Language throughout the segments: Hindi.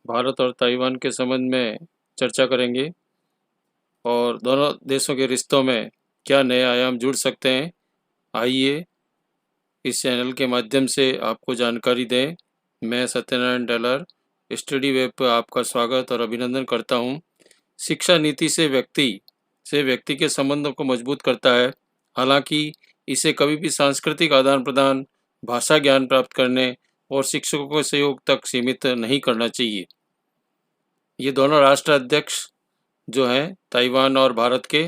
भारत और ताइवान के संबंध में चर्चा करेंगे और दोनों देशों के रिश्तों में क्या नए आयाम जुड़ सकते हैं। आइए इस चैनल के माध्यम से आपको जानकारी दें। मैं सत्यनारायण डलर स्टडी वेब पर आपका स्वागत और अभिनंदन करता हूं। शिक्षा नीति से व्यक्ति के संबंधों को मजबूत करता है। हालांकि इसे कभी भी सांस्कृतिक आदान प्रदान, भाषा ज्ञान प्राप्त करने और शिक्षकों के सहयोग तक सीमित नहीं करना चाहिए। ये दोनों राष्ट्र अध्यक्ष जो हैं ताइवान और भारत के,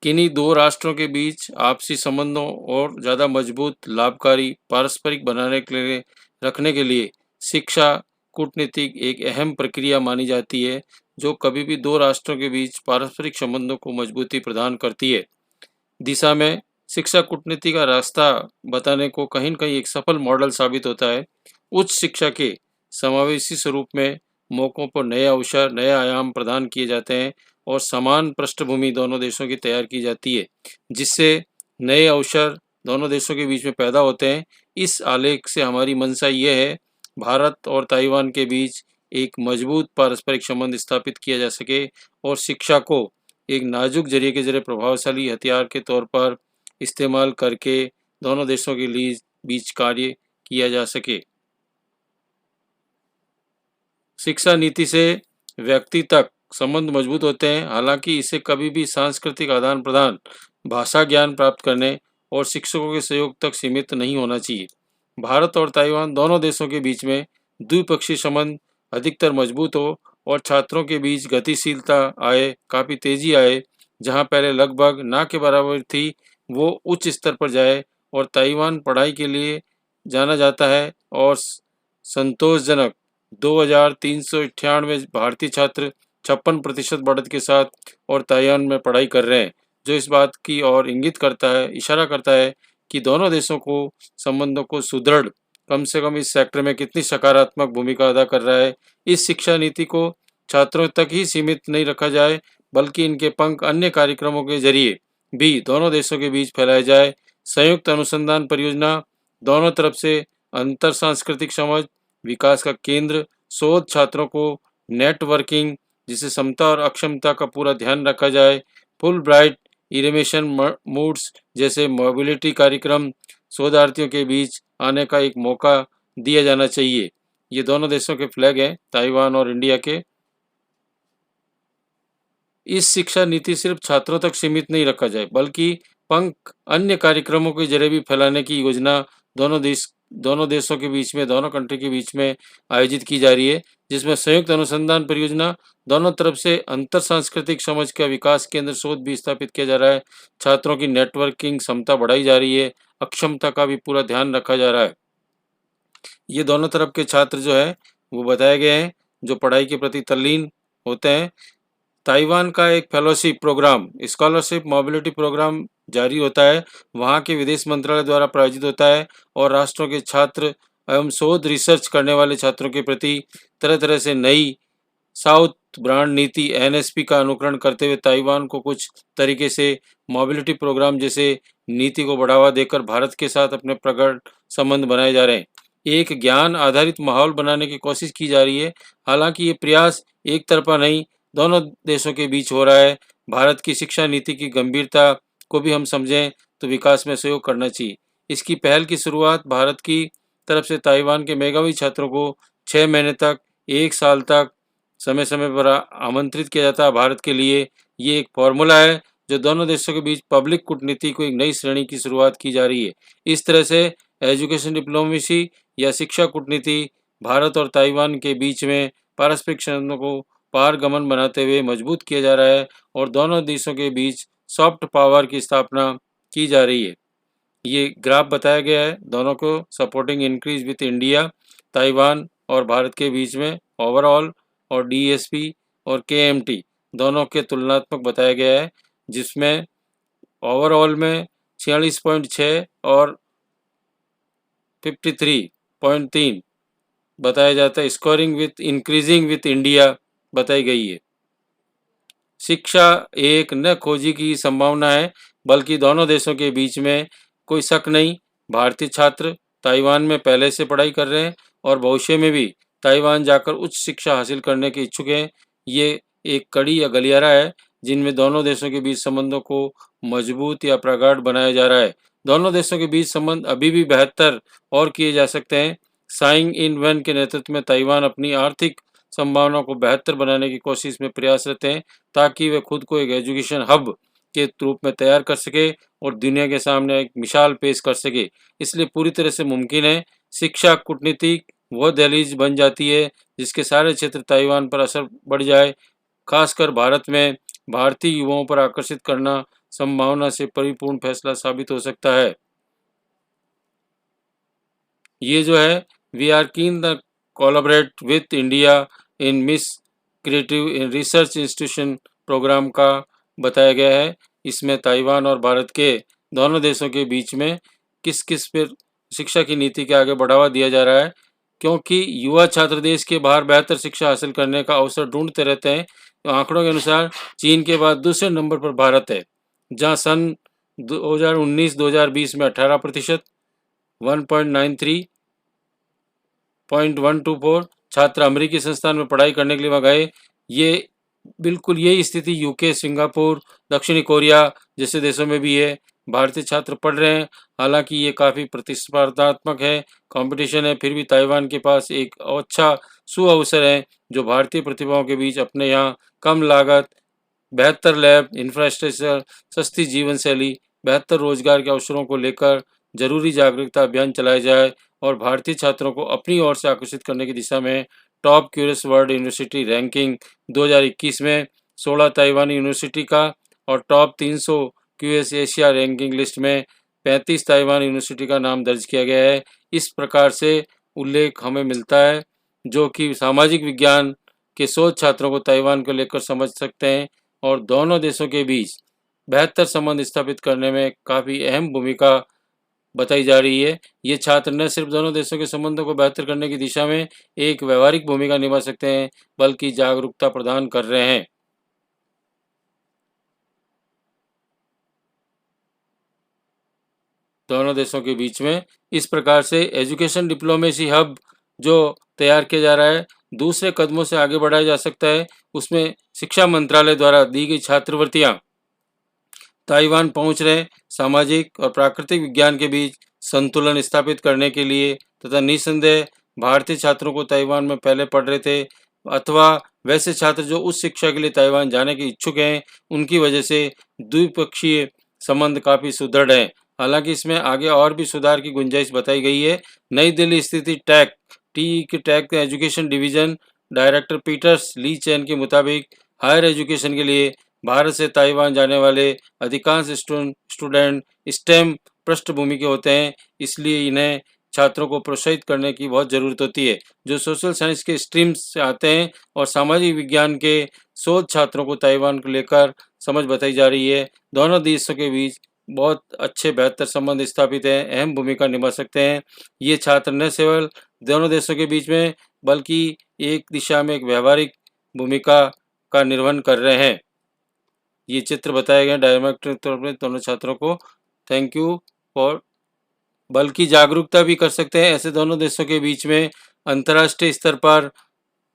किन्हीं दो राष्ट्रों के बीच आपसी संबंधों और ज़्यादा मजबूत, लाभकारी, पारस्परिक बनाने के लिए रखने के लिए शिक्षा कूटनीति एक अहम प्रक्रिया मानी जाती है, जो कभी भी दो राष्ट्रों के बीच पारस्परिक संबंधों को मजबूती प्रदान करती है। दिशा में शिक्षा कूटनीति का रास्ता बताने को कहीं न कहीं एक सफल मॉडल साबित होता है। उच्च शिक्षा के समावेशी स्वरूप में मौकों पर नए अवसर, नए आयाम प्रदान किए जाते हैं और समान पृष्ठभूमि दोनों देशों की तैयार की जाती है, जिससे नए अवसर दोनों देशों के बीच में पैदा होते हैं। इस आलेख से हमारी मंशा ये है, भारत और ताइवान के बीच एक मजबूत पारस्परिक संबंध स्थापित किया जा सके और शिक्षा को एक नाजुक जरिए के जरिए प्रभावशाली हथियार के तौर पर इस्तेमाल करके दोनों देशों के लिए बीच कार्य किया जा सके। शिक्षा नीति से व्यक्ति तक संबंध मजबूत होते हैं। हालांकि इसे कभी भी सांस्कृतिक आदान प्रदान, भाषा ज्ञान प्राप्त करने और शिक्षकों के सहयोग तक सीमित नहीं होना चाहिए। भारत और ताइवान दोनों देशों के बीच में द्विपक्षीय संबंध अधिकतर मजबूत हो और छात्रों के बीच गतिशीलता आए, काफ़ी तेजी आए। जहां पहले लगभग ना के बराबर थी, वो उच्च स्तर पर जाए और ताइवान पढ़ाई के लिए जाना जाता है और संतोषजनक 2398 भारतीय छात्र 56% बढ़त के साथ और ताइवान में पढ़ाई कर रहे हैं, जो इस बात की ओर इशारा करता है कि दोनों देशों को संबंधों को सुदृढ़, कम से कम इस सेक्टर में कितनी सकारात्मक भूमिका अदा कर रहा है। इस शिक्षा नीति को छात्रों तक ही सीमित नहीं रखा जाए, बल्कि इनके पंख अन्य कार्यक्रमों के जरिए भी दोनों देशों के बीच फैलाए जाए। संयुक्त अनुसंधान परियोजना, दोनों तरफ से अंतर सांस्कृतिक समझ, विकास का केंद्र, शोध छात्रों को नेटवर्किंग, जिसे क्षमता और अक्षमता का पूरा ध्यान रखा जाए, फुल ब्राइट इरिमेशन मूड्स जैसे मोबिलिटी कार्यक्रम शोधार्थियों के बीच आने का एक मौका दिया जाना चाहिए। ये दोनों देशों के फ्लैग हैं, ताइवान और इंडिया के। इस शिक्षा नीति सिर्फ छात्रों तक सीमित नहीं रखा जाए, बल्कि पंख अन्य कार्यक्रमों के जरिए भी फैलाने की योजना दोनों देशों के बीच में, दोनों कंट्री के बीच में आयोजित की जा रही है, जिसमें संयुक्त अनुसंधान परियोजना, दोनों तरफ से अंतर सांस्कृतिक समझ का विकास केंद्र शोध भी स्थापित किया जा रहा है, छात्रों की नेटवर्किंग क्षमता बढ़ाई जा रही है, अक्षमता का भी पूरा ध्यान रखा जा रहा है। ये दोनों तरफ के छात्र जो है वो बताए गए हैं, जो पढ़ाई के प्रति तल्लीन होते हैं। ताइवान का एक fellowship program, scholarship mobility program जारी होता है, वहाँ के विदेश मंत्रालय द्वारा प्रायोजित होता है और राष्ट्रों के छात्र एवं शोध रिसर्च करने वाले छात्रों के प्रति तरह तरह से नई साउथ ब्रांड नीति एनएसपी का अनुकरण करते हुए ताइवान को कुछ तरीके से मोबिलिटी प्रोग्राम जैसे नीति को बढ़ावा देकर भारत के साथ अपने प्रगाढ़ संबंध बनाए जा रहे हैं। एक ज्ञान आधारित माहौल बनाने की कोशिश की जा रही है। हालांकि ये प्रयास एक तरफा नहीं, दोनों देशों के बीच हो रहा है। भारत की शिक्षा नीति की गंभीरता को भी हम समझें तो विकास में सहयोग करना चाहिए। इसकी पहल की शुरुआत भारत की तरफ से ताइवान के मेधावी छात्रों को 6 महीने तक, 1 साल तक समय समय पर आमंत्रित किया जाता है। भारत के लिए ये एक फॉर्मूला है, जो दोनों देशों के बीच पब्लिक कूटनीति को एक नई श्रेणी की शुरुआत की जा रही है। इस तरह से एजुकेशन डिप्लोमेसी या शिक्षा कूटनीति भारत और ताइवान के बीच में पारस्परिक संबंधों को पारगमन बनाते हुए मजबूत किया जा रहा है और दोनों देशों के बीच सॉफ्ट पावर की स्थापना की जा रही है। ये ग्राफ बताया गया है दोनों को supporting increase with India, Taiwan और भारत के बीच में ओवरऑल, और डीएसपी और केएमटी दोनों के तुलनात्मक बताया गया है, जिसमें ओवरऑल में 46.6 और 53.3 बताया जाता है। Scoring with increasing with India बताई गई है। शिक्षा एक न खोजी की संभावना है, बल्कि दोनों देशों के बीच में कोई शक नहीं। भारतीय छात्र ताइवान में पहले से पढ़ाई कर रहे हैं और भविष्य में भी ताइवान जाकर उच्च शिक्षा हासिल करने के इच्छुक हैं। ये एक कड़ी या गलियारा है जिनमें दोनों देशों के बीच संबंधों को मजबूत या प्रगाढ़ बनाया जा रहा है। दोनों देशों के बीच संबंध अभी भी बेहतर और किए जा सकते हैं। साइंग इन वन के नेतृत्व में ताइवान अपनी आर्थिक संभावनाओं को बेहतर बनाने की कोशिश में प्रयासरत हैं ताकि वे खुद को एक एजुकेशन हब के रूप में तैयार कर सके और दुनिया के सामने एक मिसाल पेश कर सके। इसलिए पूरी तरह से मुमकिन है शिक्षा कूटनीतिक वह दहलीज बन जाती है जिसके सारे क्षेत्र ताइवान पर असर बढ़ जाए। खासकर भारत में भारतीय युवाओं पर आकर्षित करना संभावना से परिपूर्ण फैसला साबित हो सकता है। ये जो है we are keen the collaborate with India in miss creative in research institution program का बताया गया है। इसमें ताइवान और भारत के दोनों देशों के बीच में किस किस पर शिक्षा की नीति के आगे बढ़ावा दिया जा रहा है, क्योंकि युवा छात्र देश के बाहर बेहतर शिक्षा हासिल करने का अवसर ढूंढते रहते हैं। तो आंकड़ों के अनुसार चीन के बाद दूसरे नंबर पर भारत है, जहां सन 2019-2020 में 18%, 1.93.124 छात्र अमेरिकी संस्थान में पढ़ाई करने के लिए वहाँ गए। ये बिल्कुल यही स्थिति यूके, सिंगापुर, दक्षिणी कोरिया जैसे देशों में भी है। भारतीय छात्र पढ़ रहे हैं, हालांकि ये काफ़ी प्रतिस्पर्धात्मक है, कंपटीशन है, फिर भी ताइवान के पास एक अच्छा सुअवसर है जो भारतीय प्रतिभाओं के बीच अपने यहाँ कम लागत, बेहतर लैब इंफ्रास्ट्रक्चर, सस्ती जीवन शैली, बेहतर रोजगार के अवसरों को लेकर जरूरी जागरूकता अभियान चलाया जाए और भारतीय छात्रों को अपनी ओर से आकर्षित करने की दिशा में top curious world university ranking 2021 में 16 ताइवानी यूनिवर्सिटी का और top 300 QS Asia ranking list में 35 ताइवान यूनिवर्सिटी का नाम दर्ज किया गया है। इस प्रकार से उल्लेख हमें मिलता है जो कि सामाजिक विज्ञान के शोध छात्रों को ताइवान को लेकर समझ सकते हैं और दोनों देशों के बीच बेहतर संबंध स्थापित करने में काफ़ी अहम भूमिका बताई जा रही है। ये छात्र न सिर्फ दोनों देशों के संबंधों को बेहतर करने की दिशा में एक व्यवहारिक भूमिका निभा सकते हैं, बल्कि जागरूकता प्रदान कर रहे हैं। दोनों देशों के बीच में इस प्रकार से एजुकेशन डिप्लोमेसी हब जो तैयार किया जा रहा है, दूसरे कदमों से आगे बढ़ाया जा सकता है। उसमें शिक्षा मंत्रालय द्वारा दी गई छात्रवृत्तियां ताइवान पहुंच रहे सामाजिक और प्राकृतिक विज्ञान के बीच संतुलन स्थापित करने के लिए तथा निसंदेह भारतीय छात्रों को ताइवान में पहले पढ़ रहे थे अथवा वैसे छात्र जो उच्च शिक्षा के लिए ताइवान जाने के इच्छुक हैं, उनकी वजह से द्विपक्षीय संबंध काफ़ी सुदृढ़ हैं। हालांकि इसमें आगे और भी सुधार की गुंजाइश बताई गई है। नई दिल्ली स्थित टैक एजुकेशन डिवीजन डायरेक्टर पीटर्स ली चैन के मुताबिक हायर एजुकेशन के लिए भारत से ताइवान जाने वाले अधिकांश स्टूडेंट स्टेम पृष्ठभूमि के होते हैं, इसलिए इन्हें छात्रों को प्रोत्साहित करने की बहुत ज़रूरत होती है जो सोशल साइंस के स्ट्रीम्स से आते हैं और सामाजिक विज्ञान के शोध छात्रों को ताइवान को लेकर समझ बताई जा रही है। दोनों देशों के बीच बहुत अच्छे बेहतर संबंध स्थापित हैं, अहम भूमिका निभा सकते हैं। ये छात्र न केवल दोनों देशों के बीच में बल्कि एक दिशा में एक व्यवहारिक भूमिका का निर्वहन कर रहे हैं। ये चित्र बताए गए डायरेक्ट तौर पर दोनों छात्रों को थैंक यू फॉर बल्कि जागरूकता भी कर सकते हैं। ऐसे दोनों देशों के बीच में अंतर्राष्ट्रीय स्तर पर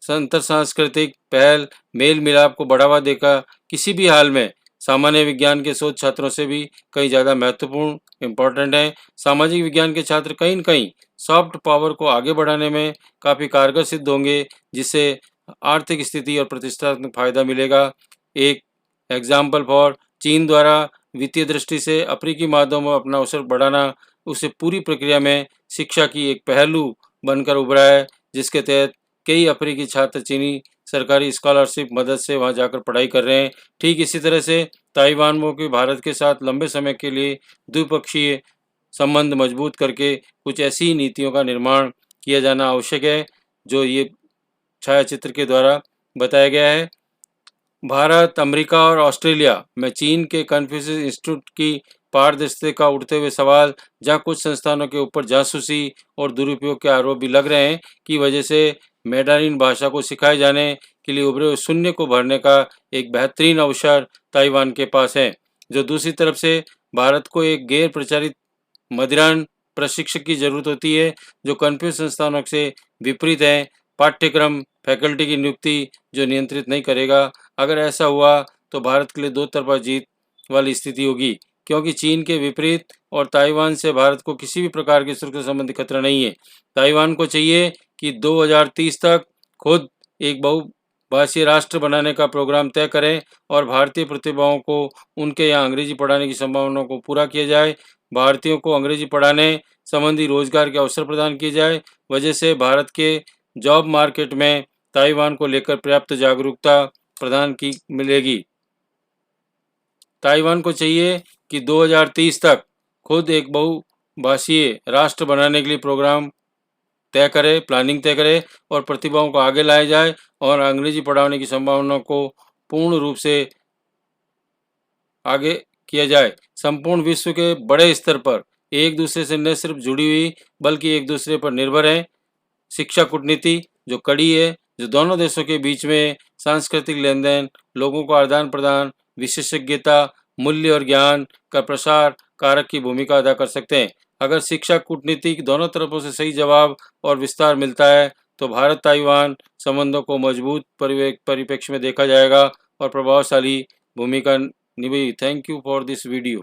अंतर सांस्कृतिक पहल मेल मिलाप को बढ़ावा देकर किसी भी हाल में सामान्य विज्ञान के शोध छात्रों से भी कहीं ज़्यादा महत्वपूर्ण इम्पोर्टेंट है। सामाजिक विज्ञान के छात्र कहीं न कहीं सॉफ्ट पावर को आगे बढ़ाने में काफ़ी कारगर सिद्ध होंगे, जिससे आर्थिक स्थिति और प्रतिष्ठात्मक फायदा मिलेगा। एक एग्जाम्पल फॉर चीन द्वारा वित्तीय दृष्टि से अफ्रीकी मादों में अपना अवसर बढ़ाना उसे पूरी प्रक्रिया में शिक्षा की एक पहलू बनकर उभरा है, जिसके तहत कई अफ्रीकी छात्र चीनी सरकारी स्कॉलरशिप मदद से वहां जाकर पढ़ाई कर रहे हैं। ठीक इसी तरह से ताइवान को भारत के साथ लंबे समय के लिए द्विपक्षीय संबंध मजबूत करके कुछ ऐसी नीतियों का निर्माण किया जाना आवश्यक है जो ये छायाचित्र के द्वारा बताया गया है। भारत, अमेरिका और ऑस्ट्रेलिया में चीन के कन्फ्यूशियस इंस्टीट्यूट की पारदर्शिता का उठते हुए सवाल, जहां कुछ संस्थानों के ऊपर जासूसी और दुरुपयोग के आरोप भी लग रहे हैं की वजह से मैंडारिन भाषा को सिखाए जाने के लिए उभरे हुए शून्य को भरने का एक बेहतरीन अवसर ताइवान के पास है, जो दूसरी तरफ से भारत को एक गैर प्रचारित मदिरान प्रशिक्षक की जरूरत होती है जो कन्फ्यूज संस्थानों से विपरीत है। पाठ्यक्रम फैकल्टी की नियुक्ति जो नियंत्रित नहीं करेगा। अगर ऐसा हुआ तो भारत के लिए दो तरफा जीत वाली स्थिति होगी, क्योंकि चीन के विपरीत और ताइवान से भारत को किसी भी प्रकार की सुरक्षा संबंधी खतरा नहीं है। ताइवान को चाहिए कि 2030 तक खुद एक बहुभाषीय राष्ट्र बनाने का प्रोग्राम तय करें और भारतीय प्रतिभाओं को उनके यहाँ अंग्रेजी पढ़ाने की संभावनाओं को पूरा किया जाए। भारतीयों को अंग्रेजी पढ़ाने संबंधी रोजगार के अवसर प्रदान किए जाए। वजह से भारत के जॉब मार्केट में ताइवान को लेकर पर्याप्त जागरूकता प्रदान की मिलेगी। ताइवान को चाहिए कि 2030 तक खुद एक बहुभाषीय राष्ट्र बनाने के लिए प्रोग्राम तय करे, प्लानिंग तय करे और प्रतिभाओं को आगे लाया जाए और अंग्रेजी पढ़ाने की संभावनाओं को पूर्ण रूप से आगे किया जाए। संपूर्ण विश्व के बड़े स्तर पर एक दूसरे से न सिर्फ जुड़ी हुई बल्कि एक दूसरे पर निर्भर है। शिक्षा कूटनीति जो कड़ी है, जो दोनों देशों के बीच में सांस्कृतिक लेन देन, लोगों का आदान प्रदान, विशेषज्ञता, मूल्य और ज्ञान का प्रसार कारक की भूमिका अदा कर सकते हैं। अगर शिक्षा कूटनीति दोनों तरफों से सही जवाब और विस्तार मिलता है तो भारत ताइवान संबंधों को मजबूत परिप्रेक्ष्य में देखा जाएगा और प्रभावशाली भूमिका निभाई। Thank you for this video.